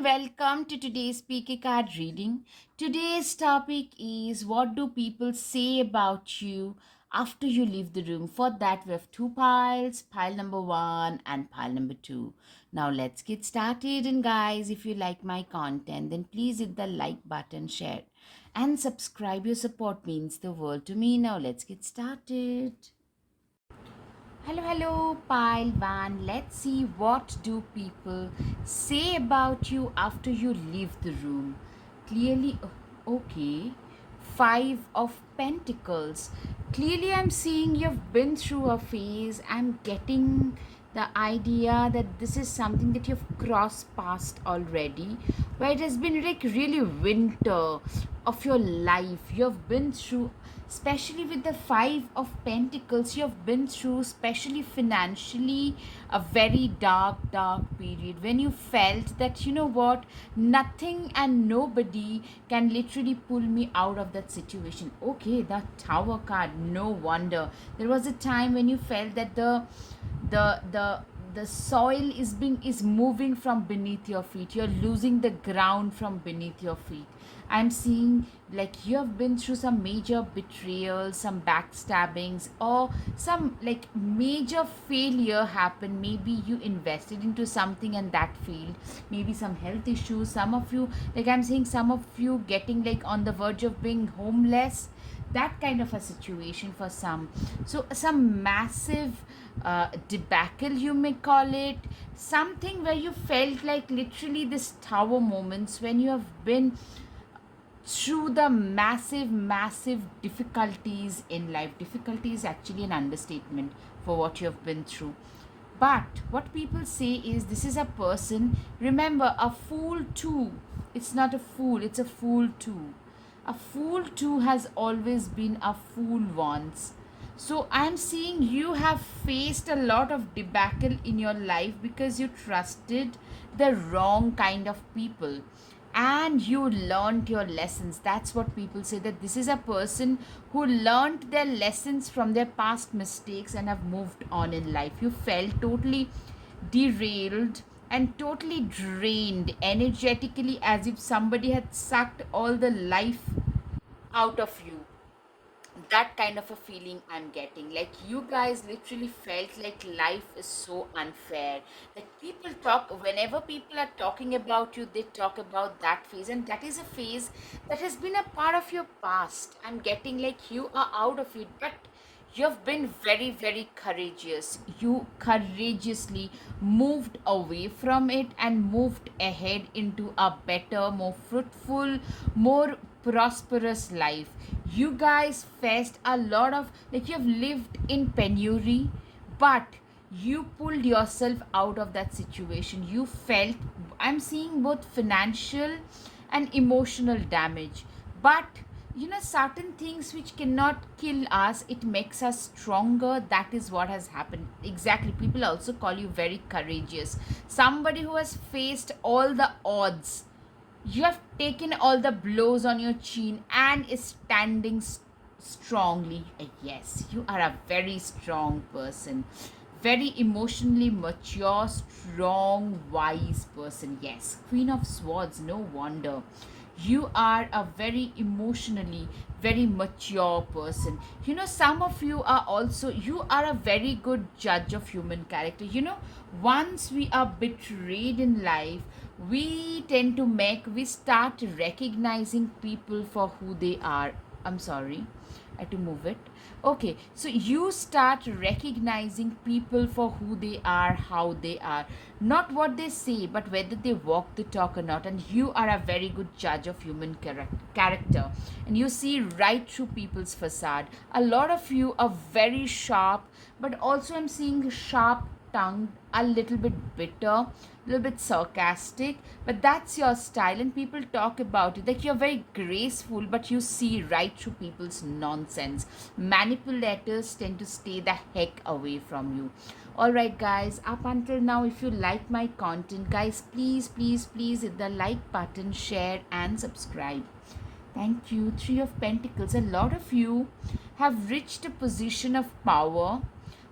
welcome to today's PK card reading. Today's topic is what do people say about you after you leave the room? For that, we have two piles, pile number one and pile number two. Now, let's get started. And, guys, if you like my content, then please hit the like button, share, and subscribe. Your support means the world to me. Now, let's get started. Hello, pile one. Let's see what do people say about you after you leave the room. Clearly, okay. Five of Pentacles. Clearly, I'm seeing you've been through a phase. I'm getting the idea that this is something that you've crossed past already, where it has been like really winter of your life. You've been through, especially with the Five of Pentacles, you've been through, especially financially, a very dark period when you felt that, you know what, nothing and nobody can literally pull me out of that situation. Okay, the Tower card, no wonder. There was a time when you felt that the the the soil is moving from beneath your feet. You're losing the ground from beneath your feet. I'm seeing like you have been through some major betrayals, some backstabbings, or some like major failure happened. Maybe you invested into something and that failed. Maybe some health issues. Some of you, like I'm seeing some of you getting like on the verge of being homeless, that kind of a situation for some. So some massive debacle, you may call it, something where you felt like literally this tower moments when you have been through the massive difficulties in life. Difficulty is actually an understatement for what you have been through. But what people say is this is a person, remember, a fool too. It's not a fool, it's a fool too. A fool too has always been a fool once. So I'm seeing you have faced a lot of debacle in your life because you trusted the wrong kind of people and you learned your lessons. That's what people say, that this is a person who learned their lessons from their past mistakes and have moved on in life. You felt totally derailed and totally drained energetically, as if somebody had sucked all the life out of you. That kind of a feeling I'm getting. Like you guys literally felt like life is so unfair. Like people talk, whenever people are talking about you, they talk about that phase, and that is a phase that has been a part of your past. I'm getting like you are out of it, but you've been very courageous. You courageously moved away from it and moved ahead into a better, more fruitful, more prosperous life. You guys faced a lot of, like, you've lived in penury, but you pulled yourself out of that situation. You felt, I'm seeing both financial and emotional damage, but you know, certain things which cannot kill us, it makes us stronger. That is what has happened. Exactly, people also call you very courageous, somebody who has faced all the odds. You have taken all the blows on your chin and is standing strongly. Yes, you are a very strong person, very emotionally mature, strong, wise person. Yes, Queen of Swords, no wonder. You are a very emotionally very mature person. You know, some of you are also, you are a very good judge of human character. You know, once we are betrayed in life, we start recognizing people for who they are. I'm sorry, I had to move it. Okay, so you start recognizing people for who they are, how they are, not what they say, but whether they walk the talk or not. And you are a very good judge of human character, and you see right through people's facade. A lot of you are very sharp, but also I'm seeing sharp tongued, a little bit bitter, a little bit sarcastic, but that's your style, and people talk about it. Like you're very graceful, but you see right through people's nonsense. Manipulators tend to stay the heck away from you. Alright, guys, up until now, if you like my content, guys, please hit the like button, share, and subscribe. Thank you. Three of Pentacles. A lot of you have reached a position of power,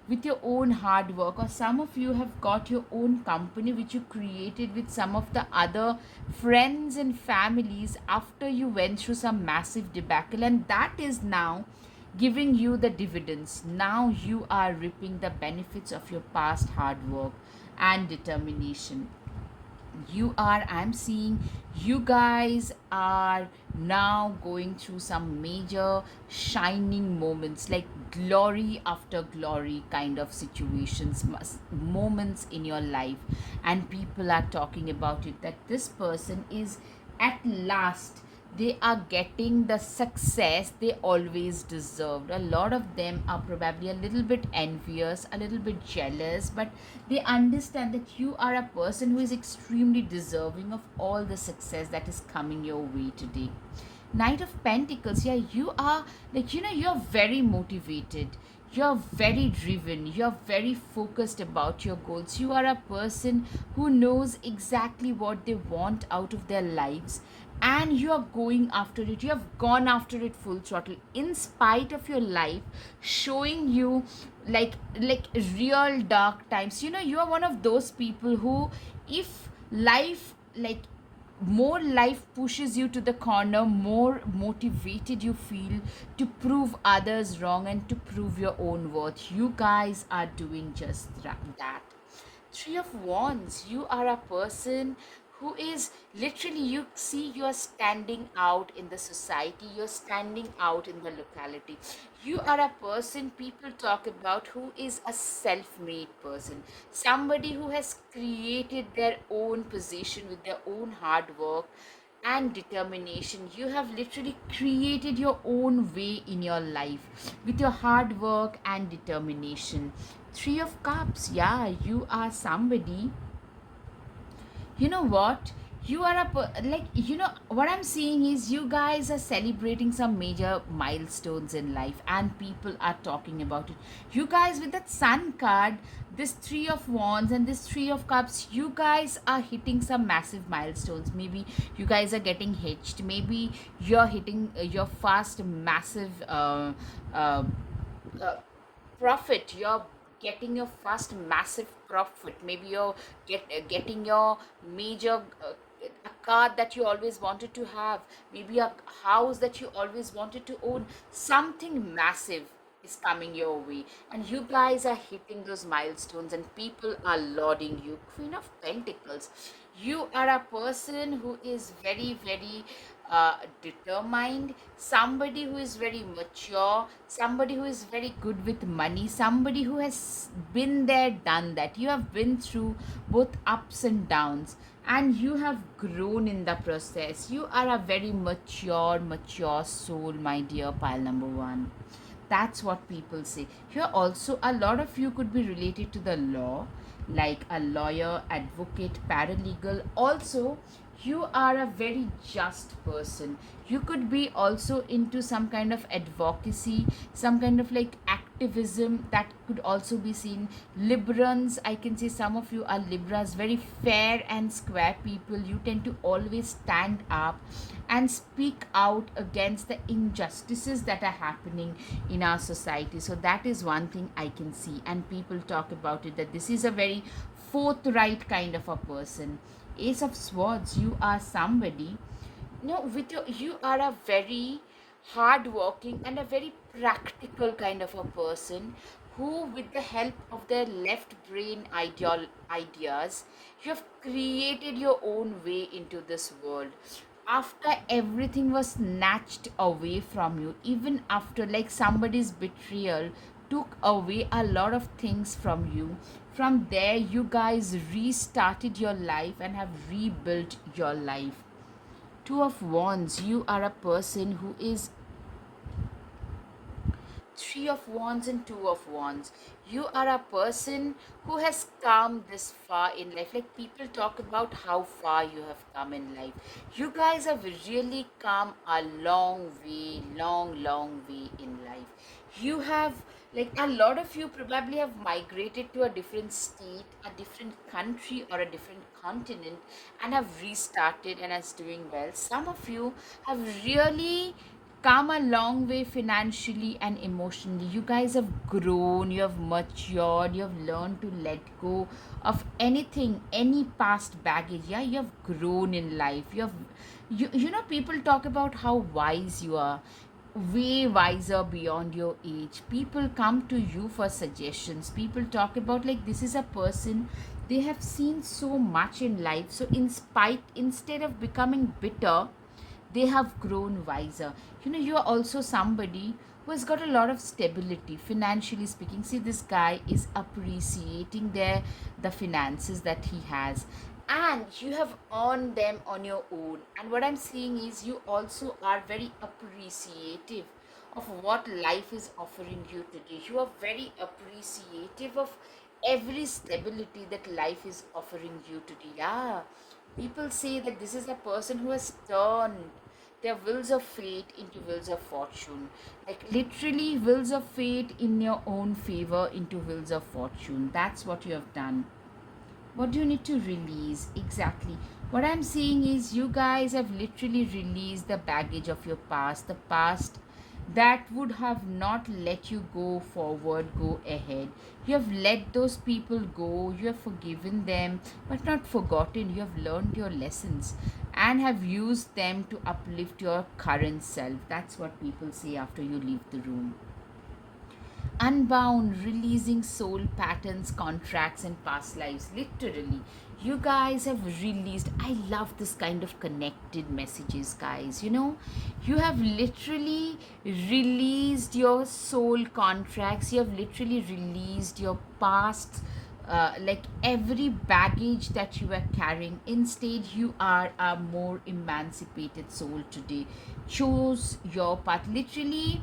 with your own hard work, or some of you have got your own company which you created with some of the other friends and families after you went through some massive debacle, and that is now giving you the dividends. Now you are reaping the benefits of your past hard work and determination. I'm seeing you guys are now going through some major shining moments, like glory after glory kind of situations, moments in your life, and people are talking about it, that this person is at last, they are getting the success they always deserved. A lot of them are probably a little bit envious, a little bit jealous, but they understand that you are a person who is extremely deserving of all the success that is coming your way today. Knight of Pentacles, yeah, you are like, you're very motivated, you're very driven, you're very focused about your goals. You are a person who knows exactly what they want out of their lives, and you are going after it. You have gone after it full throttle in spite of your life showing you like real dark times. You are one of those people who, if life, like, more life pushes you to the corner, more motivated you feel to prove others wrong and to prove your own worth. You guys are doing just that. Three of Wands, you are a person who is literally, you see, you're standing out in the society, you're standing out in the locality. You are a person people talk about who is a self made person, somebody who has created their own position with their own hard work and determination. You have literally created your own way in your life with your hard work and determination. Three of Cups, yeah, you are somebody, you know what, you are like, what I'm seeing is you guys are celebrating some major milestones in life and people are talking about it. You guys, with that Sun card, this Three of Wands and this Three of Cups, you guys are hitting some massive milestones. Maybe you guys are getting hitched, maybe you're hitting your fast massive uh, uh, profit. You're getting your first massive profit. Maybe you're getting your major a car that you always wanted to have, maybe a house that you always wanted to own. Something massive is coming your way, and you guys are hitting those milestones and people are lauding you. Queen of Pentacles, you are a person who is very, very determined, somebody who is very mature, somebody who is very good with money, somebody who has been there, done that. You have been through both ups and downs, and you have grown in the process. You are a very mature soul, my dear pile number one. That's what people say. Here also, a lot of you could be related to the law, like a lawyer, advocate, paralegal. Also, you are a very just person. You could be also into some kind of advocacy, some kind of like activism, that could also be seen. Librans, I can say some of you are Libras, very fair and square people. You tend to always stand up and speak out against the injustices that are happening in our society. So that is one thing I can see, and people talk about it, that this is a very forthright kind of a person. Ace of Swords, you are somebody, with you are a very hardworking and a very practical kind of a person who, with the help of their left brain ideas, you have created your own way into this world. After everything was snatched away from you, even after like somebody's betrayal took away a lot of things from you, from there you guys restarted your life and have rebuilt your life. Two of Wands, you are a person who is Three of Wands and Two of Wands. You are a person who has come this far in life. Like, people talk about how far you have come in life. You guys have really come a long way, long way in life. You have, like, a lot of you probably have migrated to a different state, a different country, or a different continent, and have restarted and is doing well. Some of you have really come a long way financially and emotionally. You guys have grown, you have matured, you have learned to let go of anything, any past baggage. Yeah, you have grown in life. You know, people talk about how wise you are, way wiser beyond your age. People come to you for suggestions. People talk about, like, this is a person, they have seen so much in life. So in spite, instead of becoming bitter, they have grown wiser. You know, you are also somebody who has got a lot of stability financially speaking. See, this guy is appreciating the finances that he has, and you have earned them on your own. And what I'm seeing is you also are very appreciative of what life is offering you today. You are very appreciative of every stability that life is offering you today. Yeah, people say that this is a person who has turned their wills of fate into wills of fortune. Like, literally, wills of fate in your own favor into wills of fortune. That's what you have done. What do you need to release? Exactly. What I'm saying is, you guys have literally released the baggage of your past, the past that would have not let you go forward, go ahead. You have let those people go, you have forgiven them, but not forgotten. You have learned your lessons and have used them to uplift your current self. That's what people say after you leave the room. Unbound, releasing soul patterns, contracts, and past lives. Literally, you guys have released. I love this kind of connected messages, guys. You know, you have literally released your soul contracts, you have literally released your past. Like, every baggage that you were carrying, instead you are a more emancipated soul today. Chose your path. Literally,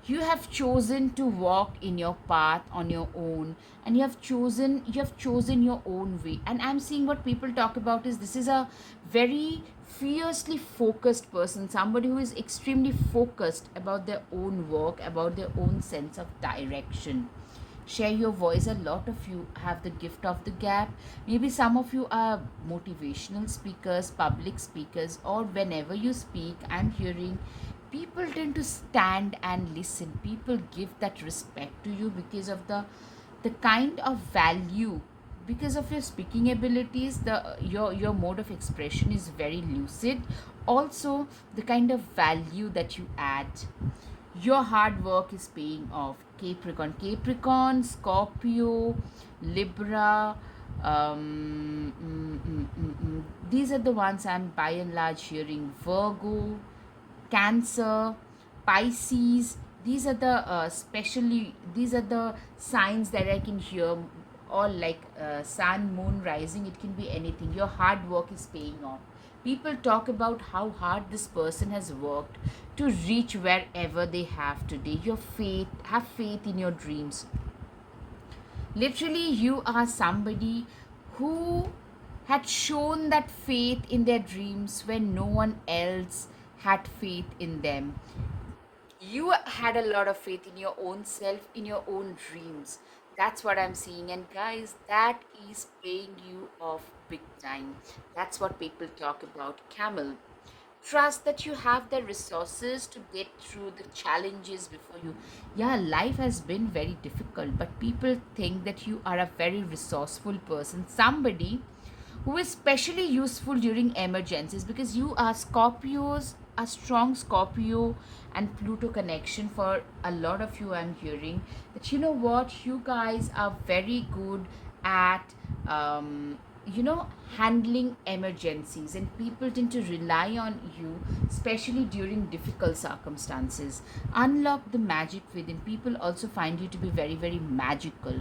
you have chosen to walk in your path on your own, and you have chosen your own way. And I'm seeing what people talk about is, this is a very fiercely focused person, somebody who is extremely focused about their own work, about their own sense of direction. Share your voice. A lot of you have the gift of the gap. Maybe some of you are motivational speakers, public speakers, or whenever you speak, I'm hearing people tend to stand and listen. People give that respect to you because of the kind of value, because of your speaking abilities. Your mode of expression is very lucid. Also, the kind of value that you add, your hard work is paying off. Capricorn, Scorpio, Libra, these are the ones I'm by and large hearing. Virgo, Cancer, Pisces. These are the these are the signs that I can hear. All like sun, moon, rising. It can be anything. Your hard work is paying off. People talk about how hard this person has worked to reach wherever they have today. Have faith in your dreams. Literally, you are somebody who had shown that faith in their dreams when no one else had faith in them. You had a lot of faith in your own self, in your own dreams. That's what I'm seeing. And guys, that is paying you off big time. That's what people talk about. Camel, trust that you have the resources to get through the challenges before you. Yeah, life has been very difficult, but people think that you are a very resourceful person, somebody who is specially useful during emergencies, because you are Scorpios, a strong Scorpio and Pluto connection. For a lot of you, I'm hearing that, you know what, you guys are very good at um, handling emergencies, and people tend to rely on you, especially during difficult circumstances. Unlock the magic within. People also find you to be very, very magical,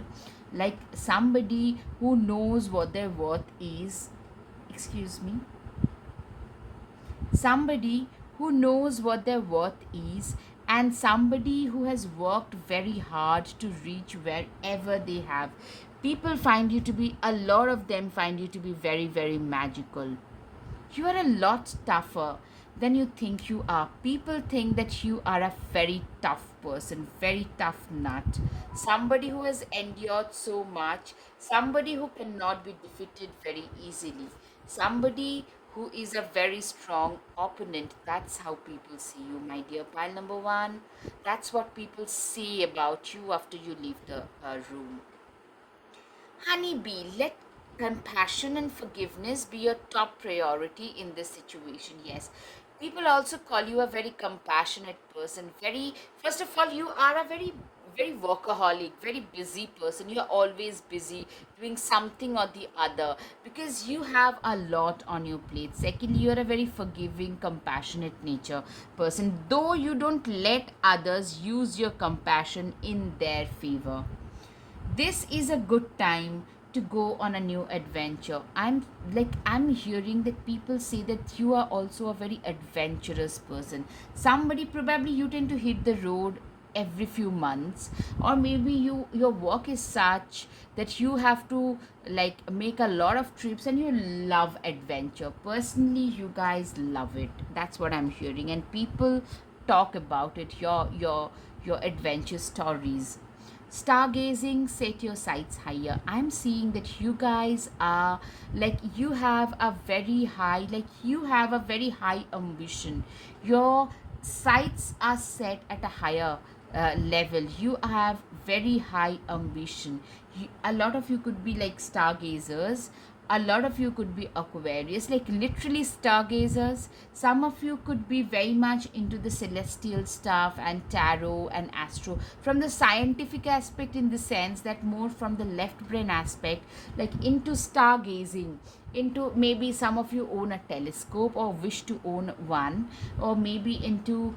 like somebody who knows what their worth is. Excuse me. Somebody who knows what their worth is, and somebody who has worked very hard to reach wherever they have. People find you to be, a lot of them find you to be very, very magical. You are a lot tougher than you think you are. People think that you are a very tough person, very tough nut, somebody who has endured so much, somebody who cannot be defeated very easily, somebody who is a very strong opponent. That's how people see you, my dear pile number one. That's what people say about you after you leave the room. Honeybee, let compassion and forgiveness be your top priority in this situation. Yes. People also call you a very compassionate person. First of all, you are a very workaholic, very busy person. You're always busy doing something or the other because you have a lot on your plate. Secondly, you're a very forgiving, compassionate nature person, though you don't let others use your compassion in their favor. This is a good time to go on a new adventure. I'm hearing that people say that you are also a very adventurous person. Somebody, probably you tend to hit the road every few months, or maybe your work is such that you have to like make a lot of trips and you love adventure. Personally, you guys love it. That's what I'm hearing, and people talk about it, your adventure stories. Stargazing, set your sights higher. I'm seeing that you guys are like, you have a very high ambition. Your sights are set at a higher level. You have very high ambition. A lot of you could be like stargazers, a lot of you could be Aquarius, like literally stargazers. Some of you could be very much into the celestial stuff and tarot and astro from the scientific aspect, in the sense that more from the left brain aspect, like into stargazing, into maybe some of you own a telescope or wish to own one, or maybe into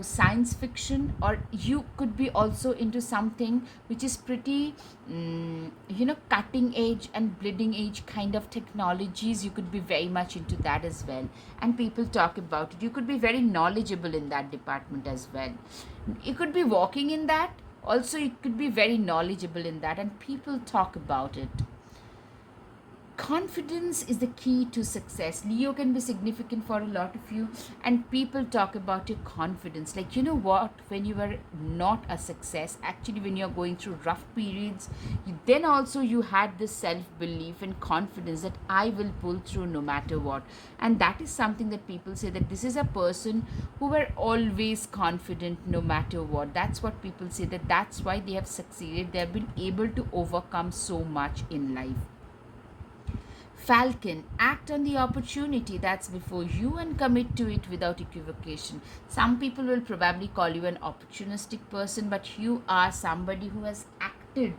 science fiction, or you could be also into something which is pretty cutting edge and bleeding edge kind of technologies. You could be very much into that as well, and people talk about it. You could be very knowledgeable in that department as well. You could be walking in that also. You could be very knowledgeable in that, and people talk about it. Confidence is the key to success. Leo can be significant for a lot of you, and people talk about your confidence. Like, you know what, when you are not a success, actually, when you're going through rough periods, then also you had this self belief and confidence that I will pull through no matter what. And that is something that people say, that this is a person who were always confident no matter what. That's what people say, that that's why they have succeeded. They have been able to overcome so much in life. Falcon, act on the opportunity that's before you and commit to it without equivocation. Some people will probably call you an opportunistic person, but you are somebody who has acted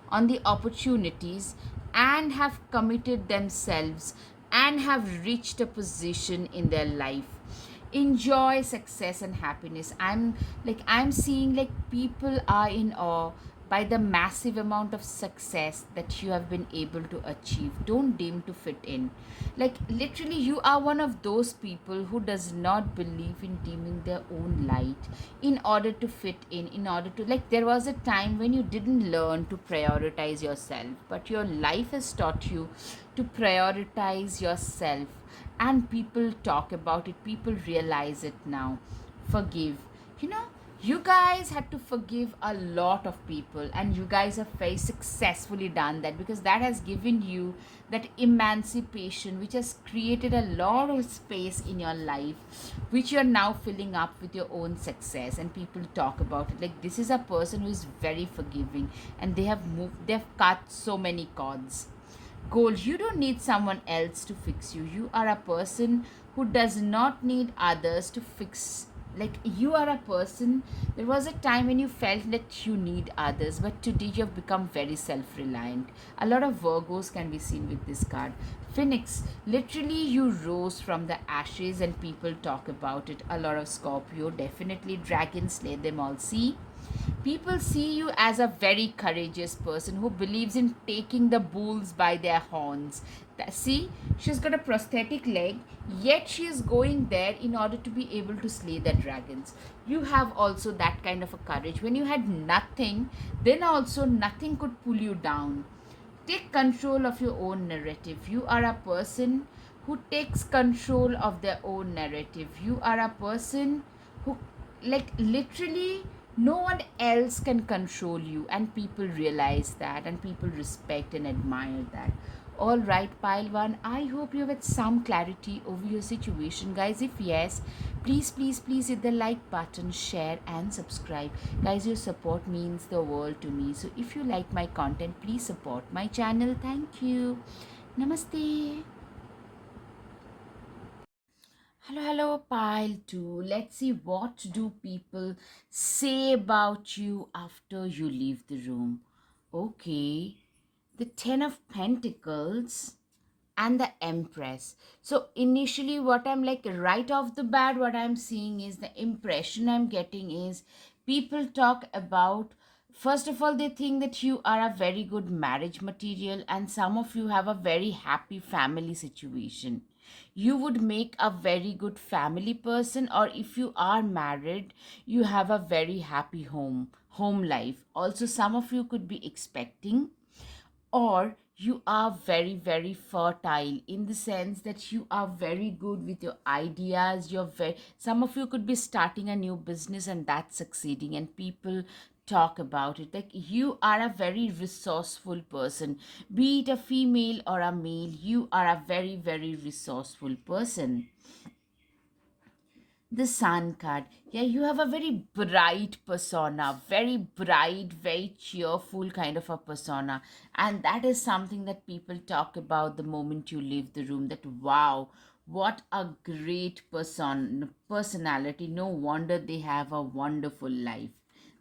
on the opportunities and have committed themselves and have reached a position in their life. Enjoy success and happiness. I'm seeing like people are in awe by the massive amount of success that you have been able to achieve. Don't deem to fit in. Like literally, you are one of those people who does not believe in dimming their own light in order to fit in order to, like, there was a time when you didn't learn to prioritize yourself, but your life has taught you to prioritize yourself, and people talk about it, people realize it now. Forgive. you know you guys had to forgive a lot of people, and you guys have very successfully done that, because that has given you that emancipation, which has created a lot of space in your life, which you're now filling up with your own success. And people talk about it like, this is a person who is very forgiving, and they've cut so many cords. Goal, you don't need someone else to fix you. You are a person who does not need others to fix. Like, you are a person, there was a time when you felt that you need others, but today you have become very self-reliant. A lot of Virgos can be seen with this card. Phoenix, literally you rose from the ashes and people talk about it. A lot of Scorpio, definitely dragon, slay them all. See, people see you as a very courageous person who believes in taking the bulls by their horns. See, she's got a prosthetic leg, yet she is going there in order to be able to slay the dragons. You have also that kind of a courage. When you had nothing, then also nothing could pull you down. Take control of your own narrative. You are a person who takes control of their own narrative. You are a person who, like, literally no one else can control you, and people realize that, and people respect and admire that. All right, pile one. I hope you have some clarity over your situation, guys. If yes, please, please, please hit the like button, share, and subscribe. Guys, your support means the world to me. So, if you like my content, please support my channel. Thank you. Namaste. Hello, hello, pile two. Let's see, what do people say about you after you leave the room? Okay, the Ten of Pentacles and the Empress. So initially, what I'm like right off the bat, what I'm seeing is the impression I'm getting is people talk about, first of all, they think that you are a very good marriage material, and some of you have a very happy family situation. You would make a very good family person, or if you are married, you have a very happy home life. Also, some of you could be expecting, or you are very very fertile in the sense that you are very good with your ideas. You're very, some of you could be starting a new business and that's succeeding, and people talk about it. Like, you are a very resourceful person, be it a female or a male. You are a very very resourceful person. The Sun card. Yeah, you have a very bright persona, very bright, very cheerful kind of a persona. And that is something that people talk about the moment you leave the room, that wow, what a great personality. No wonder they have a wonderful life.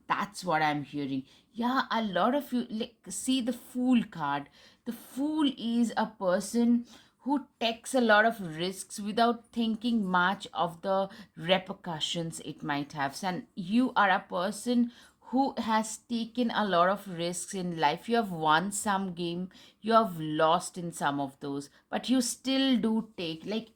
That's what I'm hearing. Yeah, a lot of you, like, see the Fool card. The Fool is a person who takes a lot of risks without thinking much of the repercussions it might have. And you are a person who has taken a lot of risks in life. You have won some game, you have lost in some of those, but you still do take, like,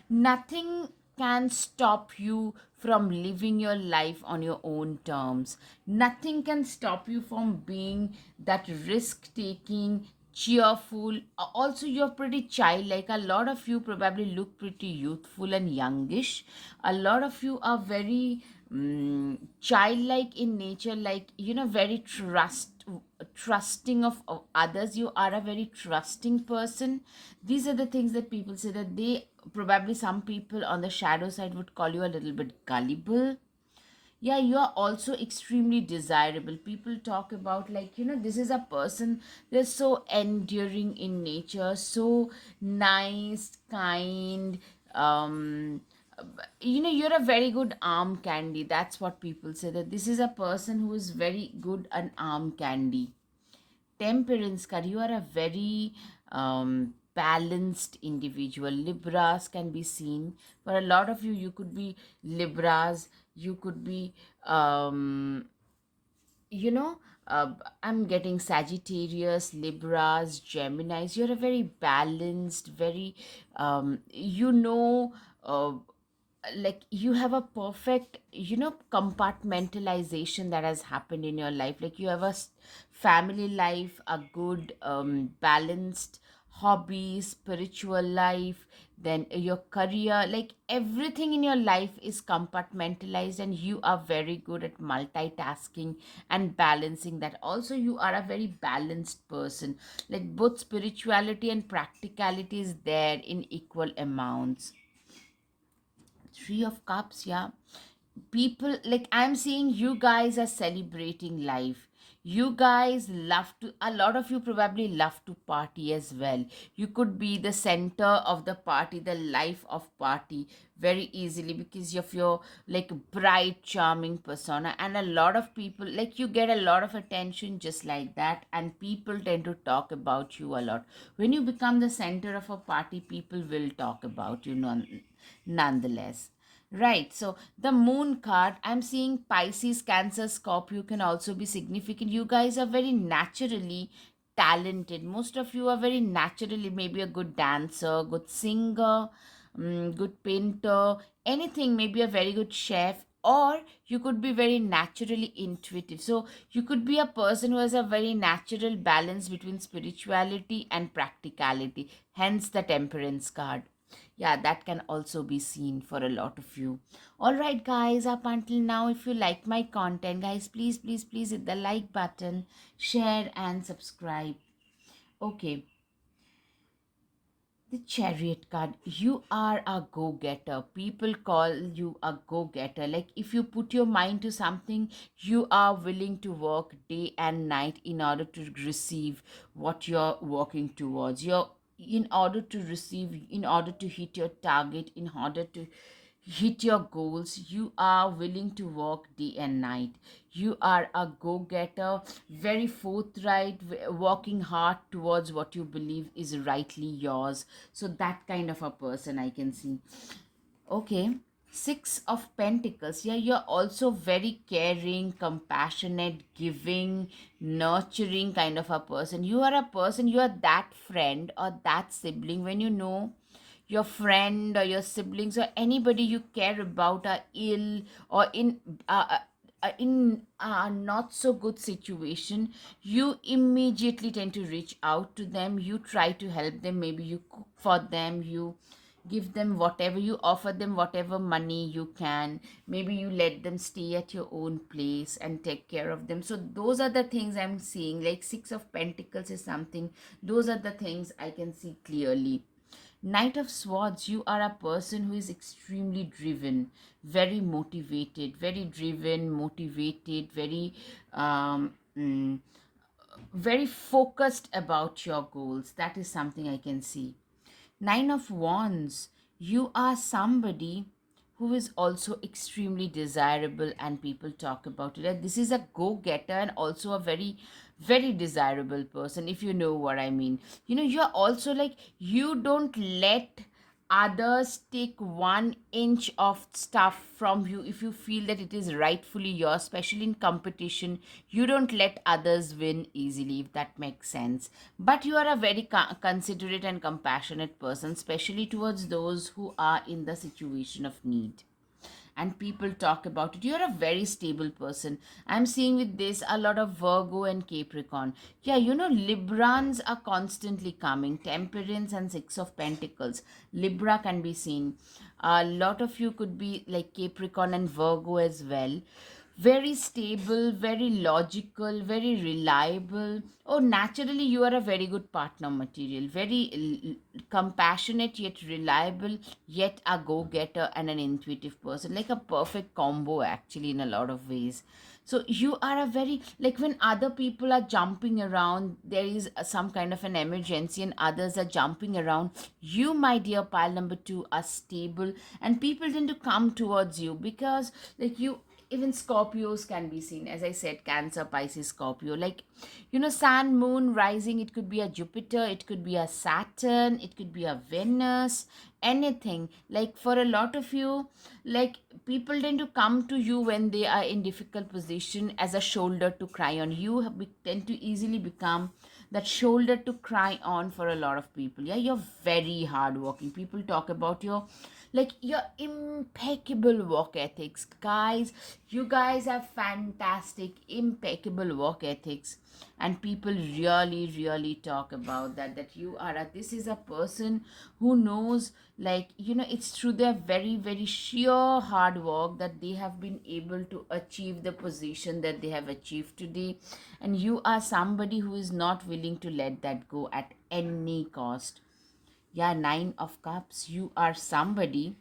nothing can stop you from living your life on your own terms. Nothing can stop you from being that risk taking, cheerful. Also, you're pretty childlike. A lot of you probably look pretty youthful and youngish. A lot of you are very childlike in nature, like, very trusting of others. You are a very trusting person. These are the things that people say, that they probably, some people on the shadow side would call you a little bit gullible. Yeah, you are also extremely desirable. People talk about, like, this is a person, they're so enduring in nature, so nice, kind. um you're a very good arm candy. That's what people say, that this is a person who is very good an arm candy. Temperance card, you are a very balanced individual. Libras can be seen. For a lot of you, you could be Libras, you could be, um, you know, I'm getting Sagittarius, Libras, Geminis. You're a very balanced, very, uh, like, you have a perfect, compartmentalization that has happened in your life. Like, you have a family life, a good balanced hobby, spiritual life, then your career, like, everything in your life is compartmentalized, and you are very good at multitasking and balancing that. Also, you are a very balanced person. Like, both spirituality and practicality is there in equal amounts. Three of Cups, yeah. People, like, I'm seeing you guys are celebrating life. You guys love to, a lot of you probably love to party as well. You could be the center of the party, the life of party, very easily, because of your, like, bright charming persona. And a lot of people, like, you get a lot of attention just like that, and people tend to talk about you a lot. When you become the center of a party, people will talk about you nonetheless. Right. So the Moon card, I'm seeing Pisces, Cancer, Scorpio can also be significant. You guys are very naturally talented. Most of you are very naturally maybe a good dancer, good singer, good painter, anything, maybe a very good chef, or you could be very naturally intuitive. So you could be a person who has a very natural balance between spirituality and practicality, hence the Temperance card. Yeah, that can also be seen for a lot of you. All right, guys, up until now, if you like my content, guys, please, please, please hit the like button, share, and subscribe. Okay, The chariot card, you are a go getter. People call you a go getter. Like if you put your mind to something, you are willing to work day and night in order to receive what you're working towards. In order to receive, in order to hit your target, in order to hit your goals, you are willing to work day and night. You are a go-getter, very forthright, working hard towards what you believe is rightly yours. So that kind of a person I can see. Okay. Six of Pentacles. Yeah, you're also very caring, compassionate, giving, nurturing kind of a person. You are a person, you are that friend or that sibling when you know your friend or your siblings or anybody you care about are ill or in a not so good situation, you immediately tend to reach out to them. You try to help them. Maybe you cook for them, you give them whatever, you offer them whatever money you can. Maybe you let them stay at your own place and take care of them. So those are the things I'm seeing. Like Six of Pentacles is something, those are the things I can see clearly. Knight of Swords, you are a person who is extremely driven, very motivated, very driven, motivated, very focused about your goals. That is something I can see. Nine of Wands, you are somebody who is also extremely desirable and people talk about it. And this is a go-getter and also a very, very desirable person, if you know what I mean. You're also like, you don't let others take 1 inch of stuff from you if you feel that it is rightfully yours, especially in competition. You don't let others win easily, if that makes sense. But you are a very considerate and compassionate person, especially towards those who are in the situation of need and people talk about it. You're a very stable person. I'm seeing with this a lot of Virgo and Capricorn. Yeah, Librans are constantly coming. Temperance and Six of Pentacles. Libra can be seen. A lot of you could be like Capricorn and Virgo as well. Very stable, very logical, very reliable. Oh, naturally, you are a very good partner material. Very compassionate, yet reliable, yet a go getter and an intuitive person. Like a perfect combo, actually, in a lot of ways. So, you are a very, like when other people are jumping around, there is some kind of an emergency, and others are jumping around. You, my dear pile number two, are stable, and people tend to come towards you because, like, even Scorpios can be seen, as I said, Cancer, Pisces, Scorpio. Like, Sun, Moon, rising, it could be a Jupiter, it could be a Saturn, it could be a Venus, anything. Like, for a lot of you, like, people tend to come to you when they are in difficult position as a shoulder to cry on. You tend to easily become that shoulder to cry on for a lot of people. Yeah, you're very hardworking. People talk about your impeccable work ethics. Guys, you guys have fantastic, impeccable work ethics, and people really, really talk about that you are this is a person who knows, it's through their very, very sheer hard work that they have been able to achieve the position that they have achieved today. And you are somebody who is not willing to let that go at any cost. Yeah, Nine of Cups, you are somebody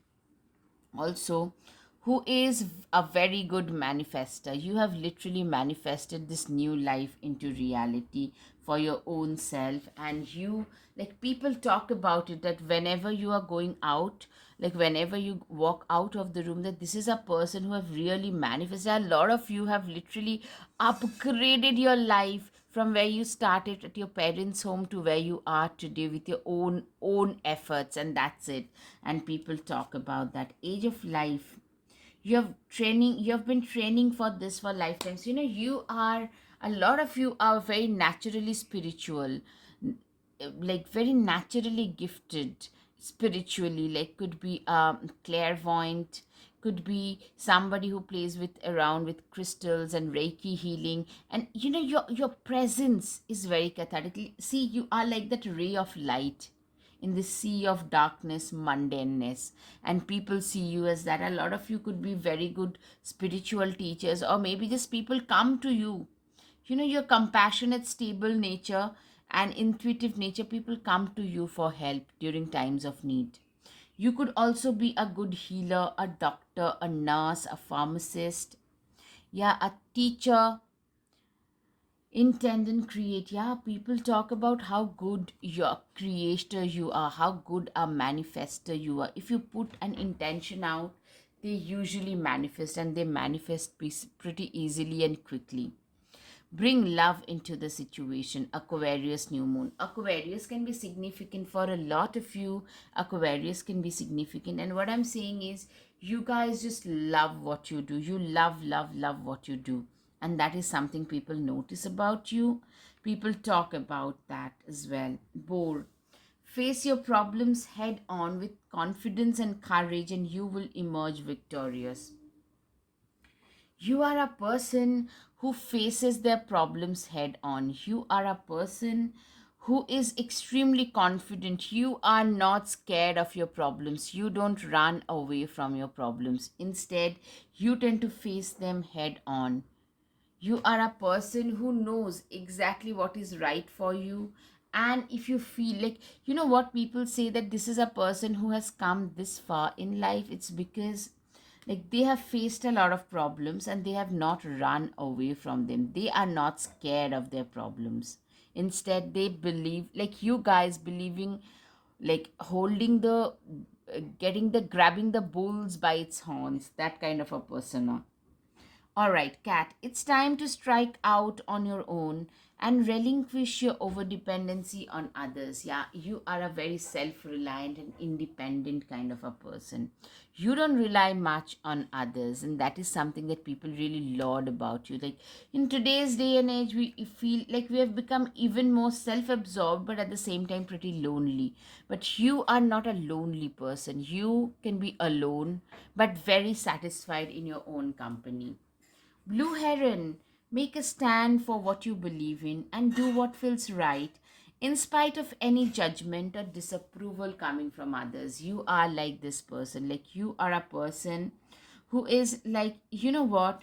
also who is a very good manifester. You have literally manifested this new life into reality for your own self. And you, like, people talk about it that whenever you are going out, like whenever you walk out of the room, that this is a person who have really manifested. A lot of you have literally upgraded your life from where you started at your parents' home to where you are today with your own efforts, and that's it. And people talk about that age of life. You have been training for this for lifetimes. You are, a lot of you are very naturally spiritual, like very naturally gifted spiritually. Like, could be clairvoyant, could be somebody who plays with around with crystals and reiki healing. And your presence is very cathartic. See, you are like that ray of light in the sea of darkness, mundaneness, and people see you as that. A lot of you could be very good spiritual teachers, or maybe just people come to you. Your compassionate, stable nature, and intuitive nature, people come to you for help during times of need. You could also be a good healer, a doctor, a nurse, a pharmacist, yeah, a teacher, intend and create. Yeah, people talk about how good your creator you are, how good a manifester you are. If you put an intention out, they usually manifest, and they manifest pretty easily and quickly. Bring love into the situation. Aquarius new moon. Aquarius can be significant for a lot of you. Aquarius can be significant, and what I'm saying is, you guys just love what you do. You love what you do, and that is something people notice about you. People talk about that as well. Bold. Face your problems head on with confidence and courage, and you will emerge victorious. You are a person who faces their problems head on. You are a person who is extremely confident. You are not scared of your problems. You don't run away from your problems. Instead, you tend to face them head on. You are a person who knows exactly what is right for you. And if you feel like, you know what, people say that this is a person who has come this far in life, it's because like they have faced a lot of problems and they have not run away from them. They are not scared of their problems. Instead, they believe, like you guys believing, like holding the getting the grabbing the bulls by its horns, that kind of a persona. All right, Kat, it's time to strike out on your own and relinquish your overdependency on others. Yeah, you are a very self reliant and independent kind of a person. You don't rely much on others, and that is something that people really laud about you. Like in today's day and age, we feel like we have become even more self absorbed, but at the same time, pretty lonely. But you are not a lonely person. You can be alone, but very satisfied in your own company. Blue Heron, make a stand for what you believe in and do what feels right in spite of any judgment or disapproval coming from others. You are like this person. Like you are a person who is like, you know what?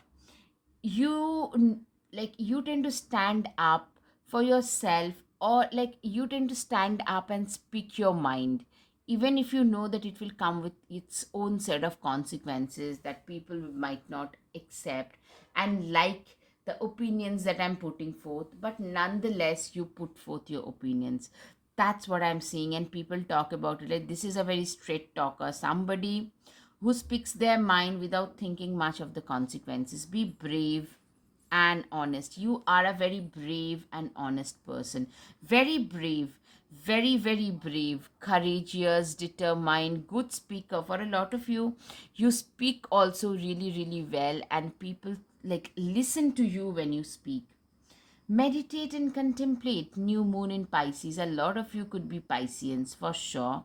You tend to stand up for yourself, or like you tend to stand up and speak your mind, even if you know that it will come with its own set of consequences that people might not accept and like the opinions that I'm putting forth, but nonetheless you put forth your opinions. That's what I'm seeing, and people talk about it like this is a very straight talker, somebody who speaks their mind without thinking much of the consequences. Be brave and honest. You are a very brave and honest person. Very brave. Very brave, courageous, determined, good speaker. For a lot of you, you speak also really well, and people like listen to you when you speak. Meditate and contemplate. New moon in Pisces. A lot of you could be Pisceans for sure.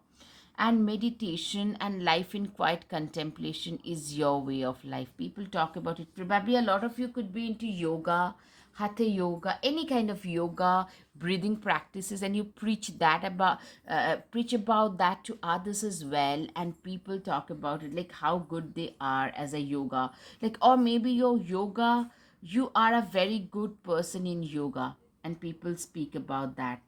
And meditation and life in quiet contemplation is your way of life. People talk about it. Probably a lot of you could be into yoga, hatha yoga, any kind of yoga, breathing practices, and you preach about that to others as well. And people talk about it like how good they are as a yoga. Like, or maybe your yoga, you are a very good person in yoga, and people speak about that.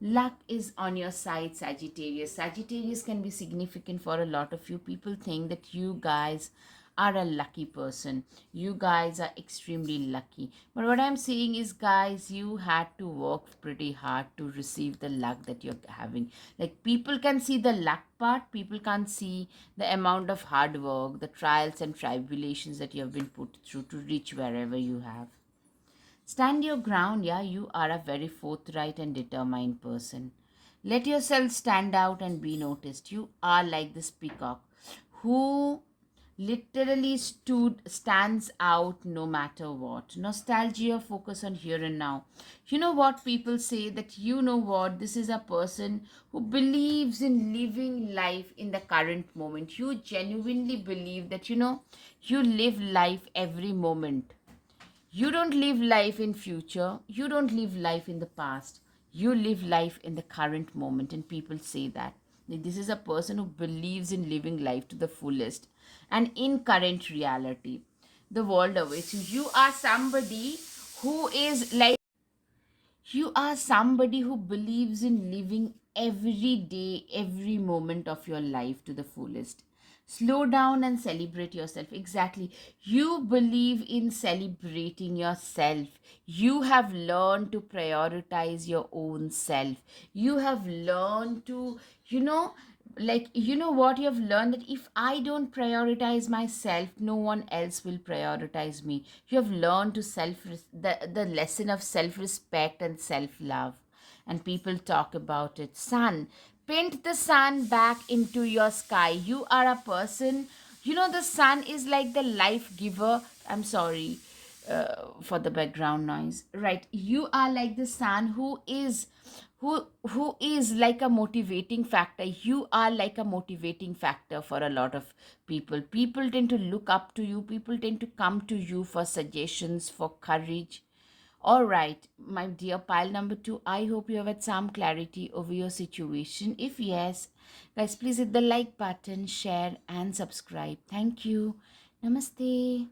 Luck is on your side, Sagittarius. Sagittarius can be significant for a lot of you. People think that you guys are a lucky person. You guys are extremely lucky. But what I'm saying is, guys, you had to work pretty hard to receive the luck that you're having. Like, people can see the luck part, people can't see the amount of hard work, the trials and tribulations that you have been put through to reach wherever you have. Stand your ground, yeah, you are a very forthright and determined person. Let yourself stand out and be noticed. You are like this peacock who literally stands out no matter what. Nostalgia, focus on here and now. You know what, people say that, you know what, this is a person who believes in living life in the current moment. You genuinely believe that, you live life every moment. You don't live life in future. You don't live life in the past. You live life in the current moment, and people say that. Like, this is a person who believes in living life to the fullest and in current reality. The world awaits you. You are somebody who is like, You are somebody who believes in living every day, every moment of your life to the fullest. Slow down and celebrate yourself. Exactly. You believe in celebrating yourself. You have learned to prioritize your own self. You have learned to, you know, you know what you have learned, that if I don't prioritize myself, no one else will prioritize me. You have learned to the lesson of self respect and self love. And people talk about it. Sun, paint the sun back into your sky. You are a person, you know, the sun is like the life giver. I'm sorry for the background noise. Right, you are like the sun who is like a motivating factor. You are like a motivating factor for a lot of people. People tend to look up to you. People tend to come to you for suggestions, for courage. All right, my dear pile number 2, I hope you have had some clarity over your situation. If yes, guys, please hit the like button, share, and subscribe. Thank you. Namaste.